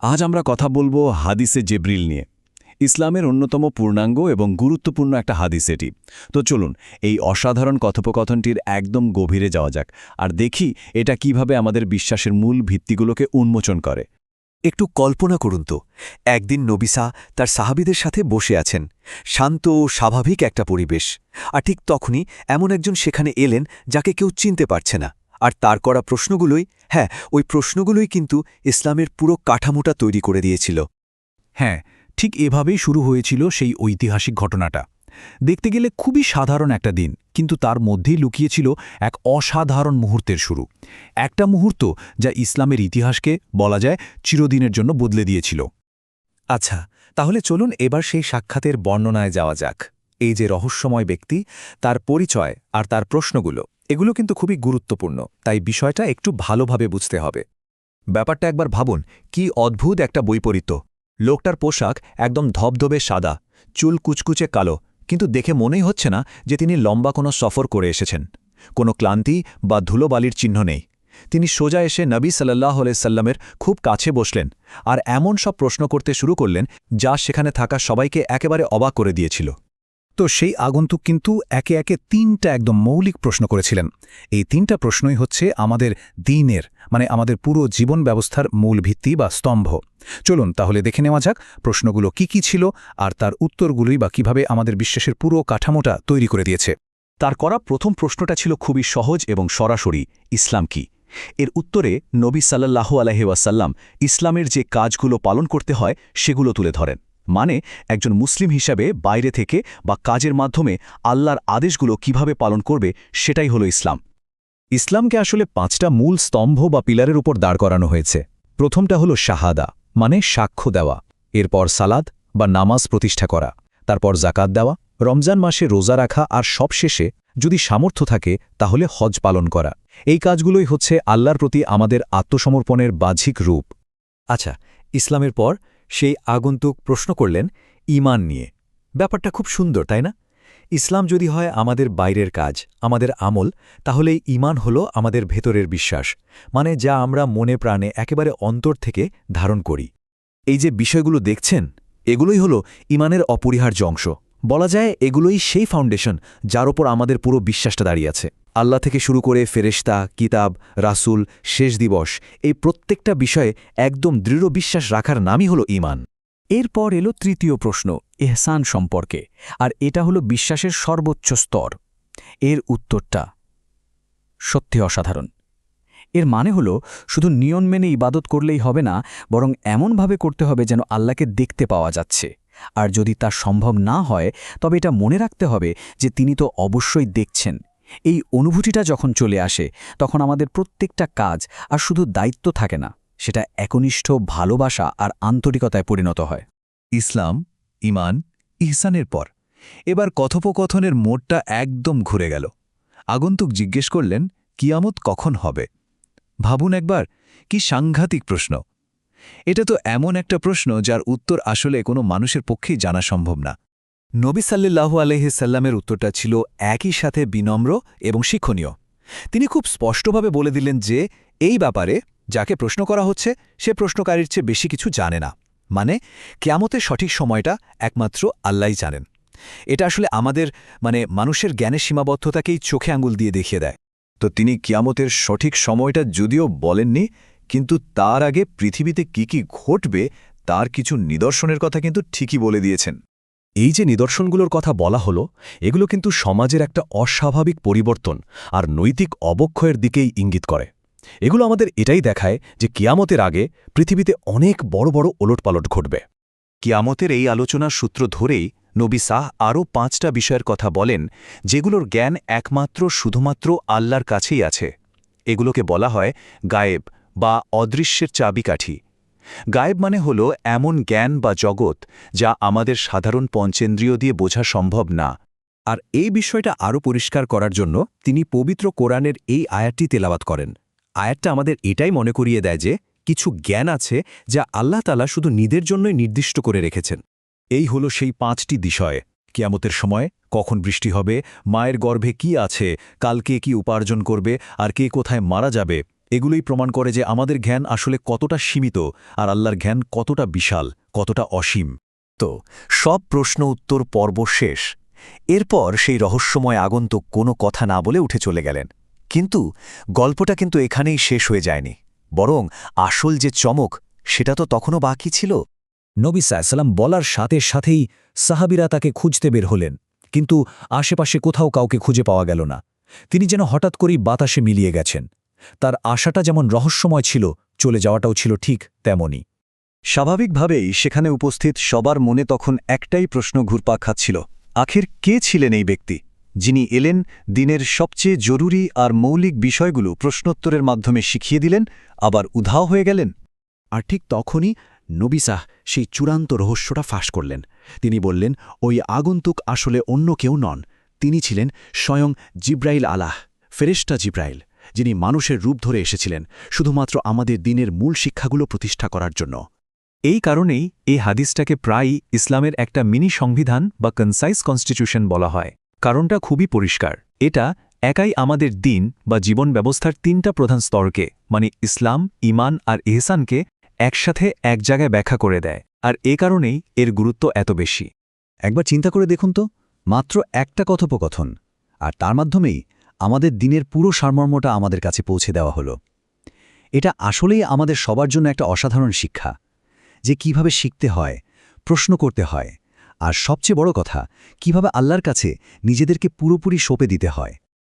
আজ আমরা কথা বলবো হাদিসে জিবরিল নিয়ে। ইসলামের অন্যতম পূর্ণাঙ্গ এবং গুরুত্বপূর্ণ একটা হাদিস এটি। তো চলুন এই অসাধারণ কথোপকথনটির একদম গভীরে যাওয়া যাক আর দেখি এটা কিভাবে আমাদের বিশ্বাসের মূল ভিত্তিগুলোকে উন্মোচন করে। একটু কল্পনা করুন তো, একদিন নবিসা তার সাহাবীদের সাথে বসে আছেন, শান্ত ও স্বাভাবিক একটা পরিবেশ। আর ঠিক তখনই এমন একজন সেখানে এলেন যাকে কেউ চিনতে পারছে না। আর তার করা প্রশ্নগুলোই, ওই প্রশ্নগুলোই কিন্তু ইসলামের পুরো কাঠামোটা তৈরি করে দিয়েছিল। হ্যাঁ, ঠিক এভাবেই শুরু হয়েছিল সেই ঐতিহাসিক ঘটনাটা। দেখতে গেলে খুবই সাধারণ একটা দিন, কিন্তু তার মধ্যেই লুকিয়েছিল এক অসাধারণ মুহূর্তের শুরু। একটা মুহূর্ত যা ইসলামের ইতিহাসকে বলা যায় চিরদিনের জন্য বদলে দিয়েছিল। আচ্ছা, তাহলে চলুন এবার সেই সাক্ষাতের বর্ণনায় যাওয়া যাক। এই যে রহস্যময় ব্যক্তি, তার পরিচয় আর তার প্রশ্নগুলো, এগুলো কিন্তু খুবই গুরুত্বপূর্ণ, তাই বিষয়টা একটু ভালোভাবে বুঝতে হবে। ব্যাপারটা একবার ভাবুন, কি অদ্ভুত একটা বৈপরীত্য। লোকটার পোশাক একদম ধবধবে সাদা, চুল কুচকুচে কালো, কিন্তু দেখে মনেই হচ্ছে না যে তিনি লম্বা কোনো সফর করে এসেছেন। কোনো ক্লান্তি বা ধুলোবালির চিহ্ন নেই। তিনি সোজা এসে নবী সাল্লাল্লাহু আলাইহি সাল্লামের খুব কাছে বসলেন আর এমন সব প্রশ্ন করতে শুরু করলেন যা সেখানে থাকা সবাইকে একেবারে অবাক করে দিয়েছিল। তো সেই আগন্তুক কিন্তু একে একে তিনটা একদম মৌলিক প্রশ্ন করেছিলেন। এই তিনটা প্রশ্নই হচ্ছে আমাদের দ্বীনের, মানে আমাদের পুরো জীবন ব্যবস্থার মূল ভিত্তি বা স্তম্ভ। চলুন তাহলে দেখে নেওয়া যাক প্রশ্নগুলো কি ছিল আর তার উত্তরগুলোই বা কিভাবে আমাদের বিশ্বাসের পুরো কাঠামোটা তৈরি করে দিয়েছে। তার করা প্রথম প্রশ্নটা ছিল খুবই সহজ এবং সরাসরি, ইসলাম কি? এর উত্তরে নবী সাল্লাল্লাহু আলাইহি ওয়াসাল্লাম ইসলামের যে কাজগুলো পালন করতে হয় সেগুলো তুলে ধরেন। মানে একজন মুসলিম হিসাবে বাইরে থেকে বা কাজের মাধ্যমে আল্লাহর আদেশগুলো কিভাবে পালন করবে সেটাই হলো ইসলাম। ইসলামকে আসলে 5টা মূল স্তম্ভ বা পিলারের উপর দাঁড় করানো হয়েছে। প্রথমটা হলো শাহাদা, মানে সাক্ষ্য দেওয়া। এরপর সালাত বা নামাজ প্রতিষ্ঠা করা, তারপর জাকাত দেওয়া, রমজান মাসে রোজা রাখা, আর সবশেষে যদি সামর্থ্য থাকে তাহলে হজ পালন করা। এই কাজগুলোই হচ্ছে আল্লাহর প্রতি আমাদের আত্মসমর্পণের বাহ্যিক রূপ। আচ্ছা, ইসলামের পর সেই আগন্তুক প্রশ্ন করলেন ঈমান নিয়ে। ব্যাপারটা খুব সুন্দর, তাই না? ইসলাম যদি হয় আমাদের বাইরের কাজ, আমাদের আমল, তাহলে ঈমান হলো আমাদের ভেতরের বিশ্বাস, মানে যা আমরা মনে প্রাণে একেবারে অন্তর থেকে ধারণ করি। এই যে বিষয়গুলো দেখছেন, এগুলোই হলো ঈমানের অপরিহার্য অংশ। বলা যায় এগুলোই সেই ফাউন্ডেশন যার ওপর আমাদের পুরো বিশ্বাসটা দাঁড়িয়ে আছে। আল্লাহ থেকে শুরু করে ফেরেশতা, কিতাব, রাসূল, শেষ দিবস, এই প্রত্যেকটা বিষয়ে একদম দৃঢ় বিশ্বাস রাখার নামই হলো ঈমান। এরপর এলো তৃতীয় প্রশ্ন, ইহসান সম্পর্কে, আর এটা হলো বিশ্বাসের সর্বোচ্চ স্তর। এর উত্তরটা সত্যি অসাধারণ। এর মানে হলো শুধু নিয়ম মেনে ইবাদত করলেই হবে না, বরং এমনভাবে করতে হবে যেন আল্লাহকে দেখতে পাওয়া যাচ্ছে। আর যদি তা সম্ভব না হয়, তবে এটা মনে রাখতে হবে যে তিনি তো অবশ্যই দেখছেন। এই অনুভূতিটা যখন চলে আসে, তখন আমাদের প্রত্যেকটা কাজ আর শুধু দায়িত্ব থাকে না, সেটা একনিষ্ঠ ভালোবাসা আর আন্তরিকতায় পরিণত হয়। ইসলাম, ঈমান, ইহসানের পর এবার কথোপকথনের মোড়টা একদম ঘুরে গেল। আগন্তুক জিজ্ঞেস করলেন, কিয়ামত কখন হবে? ভাবুন একবার, কি সাংঘাতিক প্রশ্ন! এটা তো এমন একটা প্রশ্ন যার উত্তর আসলে কোনো মানুষের পক্ষেই জানা সম্ভব না। নবী সাল্লাল্লাহু আলাইহি সাল্লামের উত্তরটা ছিল একই সাথে বিনম্র এবং শিক্ষণীয়। তিনি খুব স্পষ্টভাবে বলে দিলেন যে এই ব্যাপারে যাকে প্রশ্ন করা হচ্ছে সে প্রশ্নকারীর চেয়ে বেশি কিছু জানে না। মানে কিয়ামতের সঠিক সময়টা একমাত্র আল্লাহই জানেন। এটা আসলে আমাদের মানুষের জ্ঞানের সীমাবদ্ধতাকেই চোখে আঙুল দিয়ে দেখিয়ে দেয়। তো তিনি কিয়ামতের সঠিক সময়টা যদিও বলেননি, কিন্তু তার আগে পৃথিবীতে কি ঘটবে তার কিছু নিদর্শনের কথা কিন্তু ঠিকই বলে দিয়েছেন। এই যে নিদর্শনগুলোর কথা বলা হলো, এগুলো কিন্তু সমাজের একটা অস্বাভাবিক পরিবর্তন আর নৈতিক অবক্ষয়ের দিকেই ইঙ্গিত করে। এগুলো আমাদের এটাই দেখায় যে কিয়ামতের আগে পৃথিবীতে অনেক বড় বড় ওলটপালট ঘটবে। কিয়ামতের এই আলোচনার সূত্র ধরেই নবী সাহ আরও 5টা বিষয়ের কথা বলেন, যেগুলোর জ্ঞান একমাত্র শুধুমাত্র আল্লাহর কাছেই আছে। এগুলোকে বলা হয় গায়েব বা অদৃশ্যের চাবিকাঠি। গায়েব মানে হলো এমন জ্ঞান বা জগৎ যা আমাদের সাধারণ পঞ্চেন্দ্রিয় দিয়ে বোঝা সম্ভব না। আর এই বিষয়টা আরও পরিষ্কার করার জন্য তিনি পবিত্র কোরআনের এই আয়াতটি তেলাওয়াত করেন। আয়াতটা আমাদের এটাই মনে করিয়ে দেয় যে কিছু জ্ঞান আছে যা আল্লাহ তাআলা শুধু নিজের জন্যই নির্দিষ্ট করে রেখেছেন। এই হলো সেই 5টি বিষয়: কিয়ামতের সময়, কখন বৃষ্টি হবে, মায়ের গর্ভে কি আছে, কাল কে কি উপার্জন করবে আর কে কোথায় মারা যাবে, এগুলোই প্রমাণ করে যে আমাদের জ্ঞান আসলে কতটা সীমিত আর আল্লাহর জ্ঞান কতটা বিশাল, কতটা অসীম। তো সব প্রশ্ন উত্তর পর্ব শেষ। এরপর সেই রহস্যময় আগন্তুক কোনো কথা না বলে উঠে চলে গেলেন। কিন্তু গল্পটা কিন্তু এখানেই শেষ হয়ে যায়নি, বরং আসল যে চমক সেটা তো তখনও বাকি ছিল। নবী সাল্লাল্লাহু বলার সাথে সাথেই সাহাবীরা তাকে খুঁজতে বের হলেন, কিন্তু আশেপাশে কোথাও কাউকে খুঁজে পাওয়া গেল না। তিনি যেন হঠাৎ করেই বাতাসে মিলিয়ে গেছেন। তার আশাটা যেমন রহস্যময় ছিল, চলে যাওয়াটাও ছিল ঠিক তেমনই। স্বাভাবিকভাবেই সেখানে উপস্থিত সবার মনে তখন একটাই প্রশ্ন ঘুরপাক খাচ্ছিল, আখির কে ছিলেন এই ব্যক্তি, যিনি এলেন দিনের সবচেয়ে জরুরি আর মৌলিক বিষয়গুলো প্রশ্নোত্তরের মাধ্যমে শিখিয়ে দিলেন, আবার উধাও হয়ে গেলেন। আর ঠিক তখনই নবী সাহ সেই চূড়ান্ত রহস্যটা ফাঁস করলেন। তিনি বললেন, ওই আগন্তুক আসলে অন্য কেউ নন, তিনি ছিলেন স্বয়ং জিব্রাইল আলাহ, ফেরেশতা জিব্রাইল, যিনি মানুষের রূপ ধরে এসেছিলেন শুধুমাত্র আমাদের দিনের মূল শিক্ষাগুলো প্রতিষ্ঠা করার জন্য। এই কারণেই এই হাদিসটাকে প্রায়ই ইসলামের একটা মিনি সংবিধান বা কনসাইজ কনস্টিটিউশন বলা হয়। কারণটা খুবই পরিষ্কার। এটা একাই আমাদের দিন বা জীবন ব্যবস্থার তিনটা প্রধান স্তরকে, মানে ইসলাম, ঈমান আর ইহসানকে একসাথে এক জায়গায় ব্যাখ্যা করে দেয়। আর এ কারণেই এর গুরুত্ব এত বেশি। একবার চিন্তা করে দেখুন তো, মাত্র একটা কথোপকথন, আর তার মাধ্যমেই আমাদের দিনের পুরো সারমর্মটা আমাদের কাছে পৌঁছে দেওয়া হলো। এটা আসলেই আমাদের সবার জন্য একটা অসাধারণ শিক্ষা, যে কিভাবে শিখতে হয়, প্রশ্ন করতে হয়, আর সবচেয়ে বড় কথা, কিভাবে আল্লাহর কাছে নিজেদেরকে পুরোপুরি সঁপে দিতে হয়।